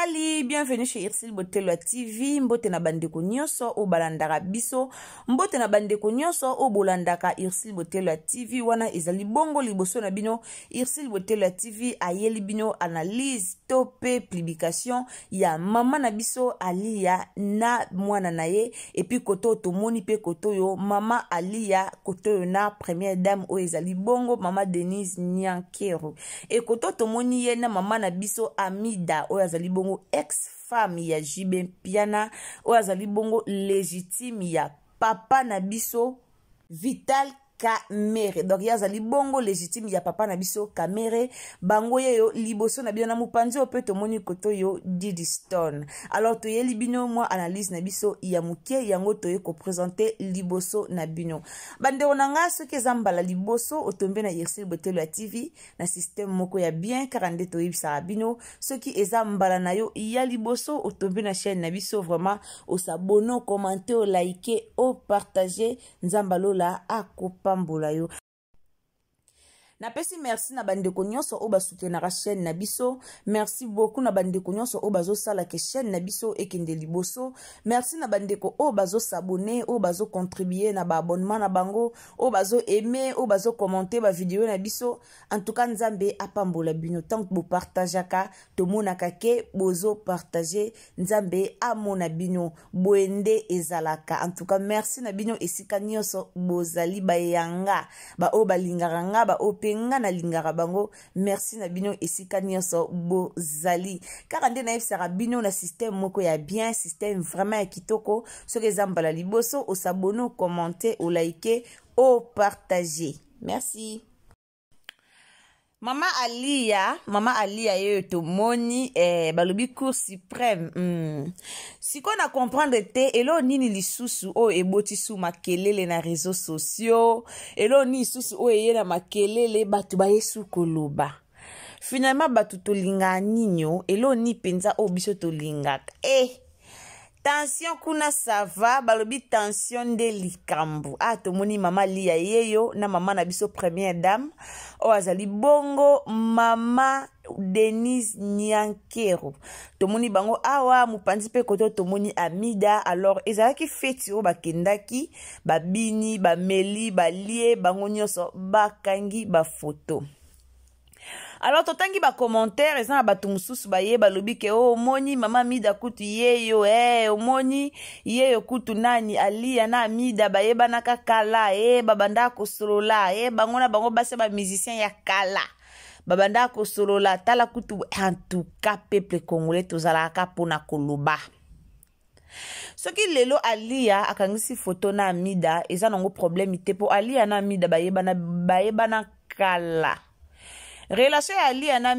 Bozali, bienvenue chez Irsil Botelwa TV. Mbote na bandeko nyonso o balandaka biso. Mbote na bandeko nyonso o bolandaka Irsil Botelwa TV. Wana ezali bongo liboso na bino. Irsil Botelwa TV ayeli bino analyse topé publication ya mama na biso Alia na mwana na ye. Et puis koto tomoni pe koto yo mama Alia koto yo na première dame o ezali bongo mama Denise Nyankero. Et koto tomoni ye na mama na biso Amida o azali bongo ex-femme ya Jibe Piana o azali bongo légitime ya papa na biso Vital Kamere. Donc yazali bongo légitime ya papa na biso Kamere. Bango yo liboso na bino na mupanzi ope tomoni koto yo Didi Stone. Alors toye libino moi analyse na biso ya muke yango toye ko présenter liboso na bino. Bande onanga soki zambala liboso otombe na Irsil Botelwa TV na système moko ya bien 42 toye bisa bino soki ezambala na yo ya liboso otombe na chaîne na biso vraiment o s'abonner, commenter, o liker, o partager nzambalo la akopa mbola yo. Na pesi merci na bandeko nyonso o basoutenaka chaîne na biso. Merci beaucoup na bandeko nyonso o bazo sala ke chaîne na biso ekende liboso. Merci na bandeko o bazo s'abonner, o bazo contribuer na ba abonnement na bango, o bazo aimer, o bazo commenter ba vidéo na biso. En tout cas nzambe apambola bino tant que bo partageaka to monaka ke bozo partager nzambe amona bino boende ezalaka. En tout cas merci na bino esika nyonso bozali bayanga ba o balingaka ba o nga na lingara bango. Merci na bino esika nyonso bozali car nde na efsaka bino na système moko ya bien, système vraiment ya kitoko. Soki zambala liboso o s'abonner, o commenter, o liker, o partager. Merci. Mama Alia yo tomoni balobi cour suprême. Siko na comprendre te elo nini lisusu o eboti su makelele na réseaux sociaux. Elo ni lisusu o eye na makelele batu ba yesu koloba. Finalement batu tolinga ninyo elo ni penza o biso tolingaka. Tension kuna sava balobi tension de likambu. Tomoni mama Lia yeyo na mama na biso première dame o azali bongo mama Denise Nyankero. Tomoni bango awa mupanzi pe koto tomoni Amida. Alors ezalaki feti o bakendaki babini bameli balie bango nyonso bakangi ba photo. Alors totangi ba commentaire eza ba tumususu ba ye balobi ke o moni mama Mida kutu yeyo omoni yeyo kutu nani Alia na Mida ba ye banaka kala babanda ko solola bango bango base ba musicien ya kala babanda ko solola tala kutu. En tout cas peuple congolais tozalaka pona koloba. Soki lelo Alia akangisi photo na Amida eza nango problème ite po Alia na Amida ba ye bana kala. Relation ya Alia na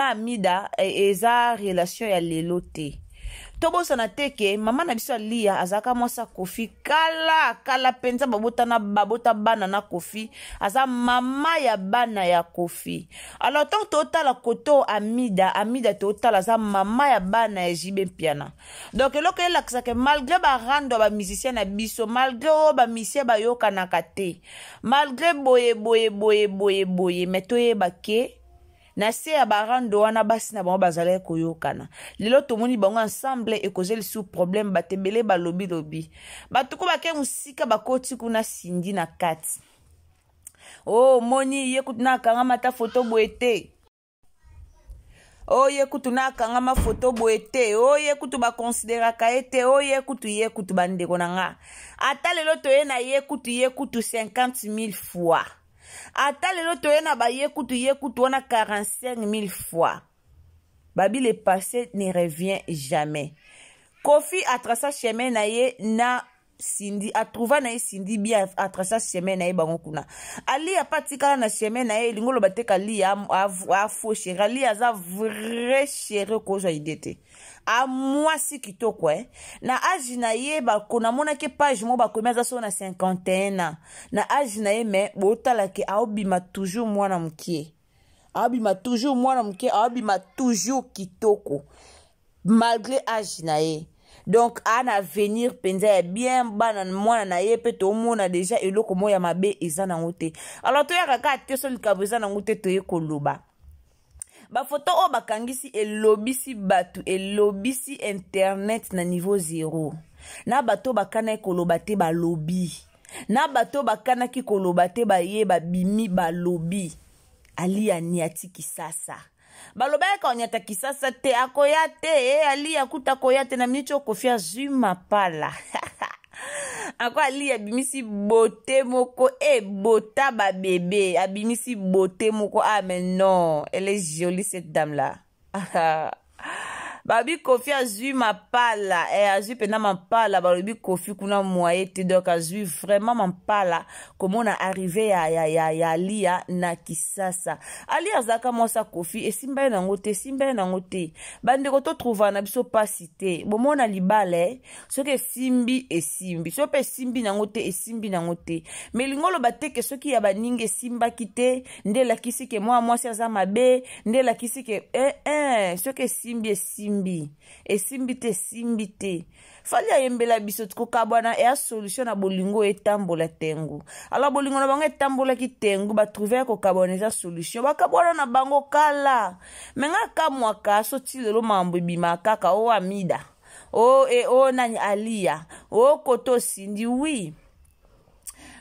Amida eza relation ya lelo te. Tobo sana teke mama na biso Alia azaka mwasa Kofi kala penza babota bana na Kofi aza mama ya bana ya Kofi. Alors tant total koto Amida total aza mama ya bana ya Jibe Piana. Donc eloko elakisa ke malgré ba rando ba musicien na biso, malgré ba musicien ba yoka na kate, malgré boye metoye bake na se ya barando wana basi na bango bazala koyokana. Lelo tomoni bango ensemble e kozeli sous problème batebele balobi. Batuko bake musika bakoti kuna sindi na kati. Moni ye kutuna kanga mata photo boete. Ye kutu na kanga ma photo boete. Ye kutu ba considéra kaete. Ye kutu bandeko nanga. Ata lelo toye na ye kutu 50,000 fois. Ata lelo toye na ba ye kutu wana 45,000 fois. Babi le passé ne revient jamais. Kofi a tracé chemin na ye na Cindy a trouvé na ye Cindy bien a tracé chemin na ye bango kuna. Ali a patika na chemin na ye lingolo bateka li a faux chéri. Ali aza vrai chéri ko jo idete. A moi si kitoko na âge na ye ba kona mona ke page mo ba komeza so na 51 ans. Na âge na ye me botala ke aobima toujours mwana mkie. Aobima toujours kitoko. Malgré âge na ye. Donc an avenir penza bien bana mwana na ye pe to mona déjà eloko moya mabe eza na ngote. Alors to ya kaka te so likabo eza na ngote to ye koloba. ba photo o bakangisi elobisi batu elobisi internet na niveau 0 na bato bakana koloba te balobi na bato bakana ki koloba te baye babimi balobi Ali aniati kisasa baloba ka onyata kisasa te akoya te Ali akuta koya te na minicho kofia zuma pala Ako Ali abimisi bote moko bota ba bébé abimisi bote moko mais non elle est jolie cette dame là Babi Kofi azui ma pala azui pena ma pala babi Kofi kuna moye te donc azui vraiment ma pala comment on a arrivé ya Lia na kisasa Ali azaka mosa Kofi e simba na ngote bande ko to trouver na biso pasité bomona libale soki simbi e simbi so pe simbi na ngote e simbi na ngote mais lingolo bateke soki ya baninge simba kite ndela kisi ke moi si aza mabe ndela kisi ke soki simbi e simbi simbi te fali ayembela biso tukokabwana e solution na bolingo etambola tengu alors bolingo na bango etambola ki tengu ba trouver ko kabwana eza solution bakabwana na bango kala menga kamwaka so ti lelo mambo bima kaka o amida nani Alia koto sindi oui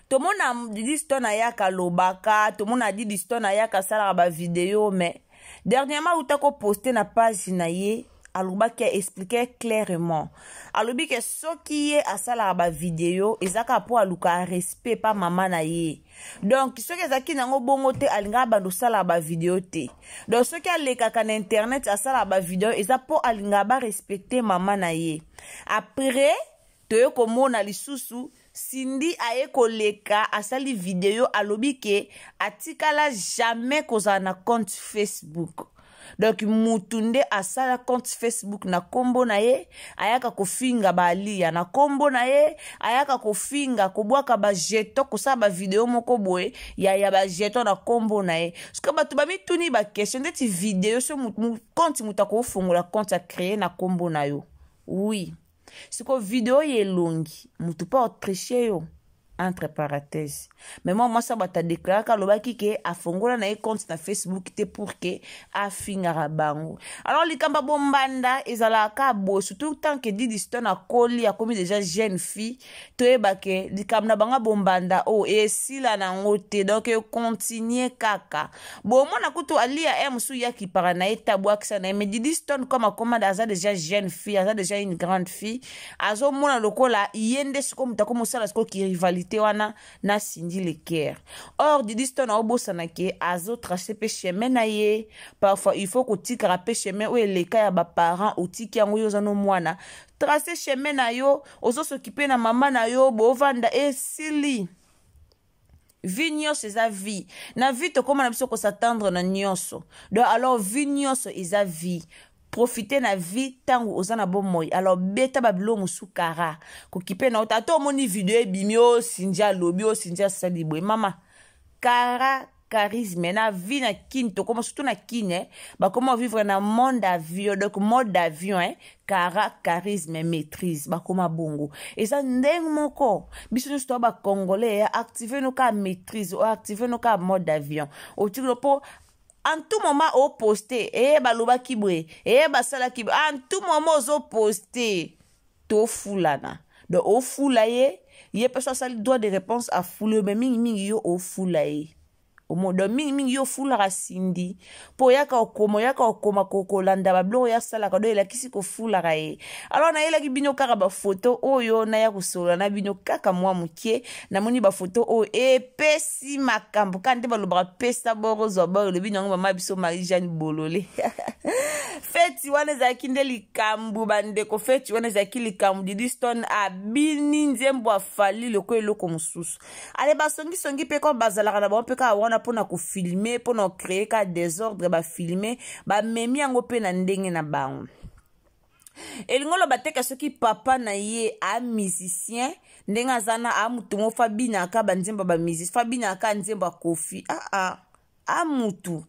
tomona disto na yaka lobaka tomona disto na yaka sala ba vidéo mais dernièrement utako poster na page na ye aloba qui expliquait clairement alobi que soki ye asala ba vidéo ezaka po aluka respect pa mama na ye donc soki ezaki nango bongo te alinga bando sala ba vidéo te donc soki aleka ka na internet asala ba vidéo eza po alinga ba respecter mama na ye après toyo komona lisusu Cindy aye koleka asali vidéo alobi ke atikala jamais kozala na compte Facebook donc mutunde asala compte Facebook na kombo na ye ayaka kofinga balia na kombo na ye ayaka kofinga kobwaka ba jeton kosala ba vidéo moko boye ya ba jeton na kombo na ye parce que batu ba mituni ba question ndeti vidéo so compte mutako fungola compte a créer na kombo na yo oui siko vidéo yelongi mutu pa tricher yo entre parenthèses mais moi ça bata déclarer ka lobaki ke afongola na compte na Facebook te pour que afingara bango alors likamba bombanda ezala ka bo surtout tant que dit stone a koli a commis déjà jeune fille to ebake likamba banga bombanda et si la na ngote donc continuer kaka bon moi na kutu alia musu ya ki parana etabwa kisa na mais dit stone comme commande aza déjà jeune fille aza déjà une grande fille azo mona lokola yende siko mutako mosala siko ki rivalité wana na Cindy Leker or Didi Stone na obosana ke azo tracer pe chemin na ye parfois il faut ko tikara pe chemin ou eleka ya ba parents ou tiki yango yo zano mwana tracer chemin na yo ozo s'occuper na mama na yo bo vanda sili vie nyonso eza vie na vie to koma na biso ko s'attendre na nyonso donc alors vie nyonso eza vie profiter na vie tango ozana bon moy alors beta babilo musukara ko kipe na otato moni video ebimi o sinja lobi o sinja salibwe mama kara charisme na vie na kinto comme surtout na kine ba comment vivre na monde d'avion donc mode d'avion kara charisme maîtrise ba koma bongo et ça ndeng moko biso nyonso ba congolais activer no ka maîtrise ou activer no ka mode d'avion o tiko po en tout moment au poster baloba kibwe basala kibwe en tout moment au poster to fulana donc au fulaye ye personne sali droit de réponse à foule mais mingi yo au fulaye au modo mingi yo fula Cindy po yaka okoma kokolanda bablo ya sala ka do ela kisi ko fula rae alors na ela ki bino kaka ba photo oyo na ya kusola na bino kaka mwa mukie na moni ba photo o pesi makambo kande balobra pesa borozo ba le bino mama biso Marie Jeanne Bololé feti wana za kindeli kambu bande ko feti wana za kili kambu Didi Stone abini nzembo afali loko eloko mususu ale basongi pe ko bazala na ba pe ka wana pona ko filmer pona créer ka désordre ba filmer ba memi yango pe na ndenge na bango elingolo bateka soki papa na ye a musicien ndenga zana a mutu mo Fabina ka banzemba ba musicien Fabina ka nzemba Kofi a mutu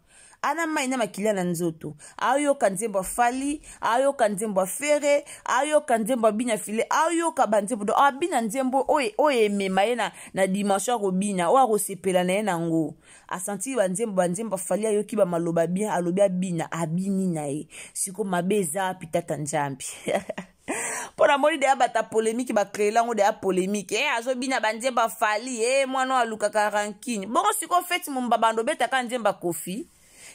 ana mai na makilia na nzoto ayoka nzembo fali ayoka nzembo fere ayoka nzembo binya file ayoka banzembo do abina nzembo oye mema ye na dimension ko bina o ko sepela na ye nango asanti banzembo fali ayoki ba maloba bien alobi abina abini na ye siko mabeza pitata njambi pona moni de abata polémique ba créer lango de polémique azo bina banzemba fali mwana alukaka rankini bongo siko feti mumbabando beta ka nzemba kofi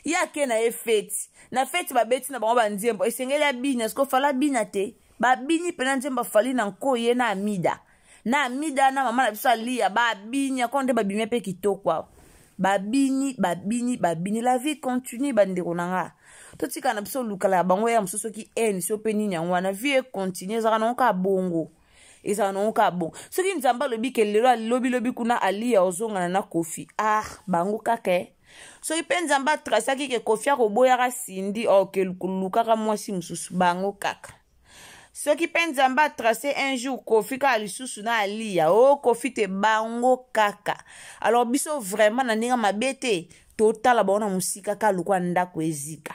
yake na ye feti na feti babeti na bango banzembo esengeli abina siko fala bina te babini pena nzemba fali na nkoye na amida na mama na biso alia babinya konde babimia pe kitoko babini la vie continue bandeko nanga totika na biso lukala bango ya msuso ki so pe nini yango na vie continue zaka nonka bongo eza nonka bon soki nzamba lobi ke lelo lobi kuna alia ozonga na kofi bango kake soki pe nzamba trasaki ke kofi akoboyaka sindi ke lukaka mwasi msusu bango kaka soki pe nzamba tracé un jour kofi ka lisusu na alia kofi te bango kaka alors biso vraiment na ndinga mabete totala baona musika ka lukwa ndako ezika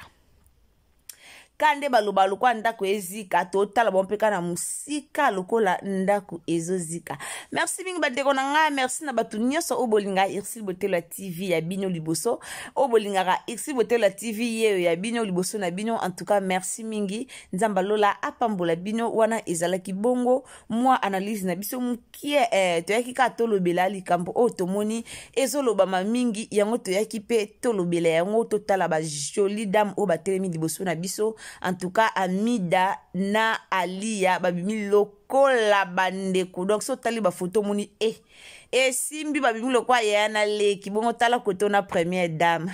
kande baloba lukwa ndako ezika totala bompeka na musika lokola ndako ezozika. Merci mingi bandeko na nga, merci na batu nyonso obolinga Irsil Botelo TV ya bino liboso obolinga Irsil Botelo TV yeyo ya bino liboso na bino. En tout cas merci mingi, nzamba lola apambola bino wana ezalaki bongo moi analyse na biso mukie toyaki ka tolobela likambo o tomoni ezoloba ma mingi yango toyaki pe tolobela yango totala ba jolie dame o batelemi liboso na biso. En tout cas Amida na Alia babimi lokola bandeko, donc so tali ba photo moni simbi babimi lokwa yana leki bongo tala koto na première dame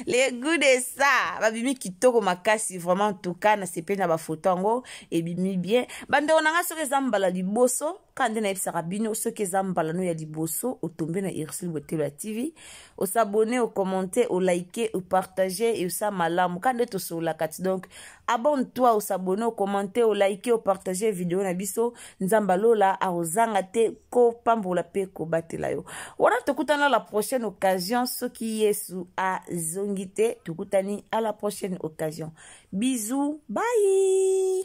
les goûts de ça babimi kitoko makasi vraiment. En tout cas na sepe na ba photo ngo ebimi bien bandeko nanga soki zambala liboso kande na ebisaka bino soki zambala no ya liboso otombe na Irsil Botelo TV, o s'abonner, au commenter, au liker, au partager et ça malamu kande to sur la carte. Donc abonne-toi, au s'abonner, au commenter, au liker, au partager vidéo na biso nzamba lola a ozanga te ko pambola pe ko batela yo. Wana tokutana la prochaine occasion soki Yesu a zongite tukutani à la prochaine occasion. Bisous, bye.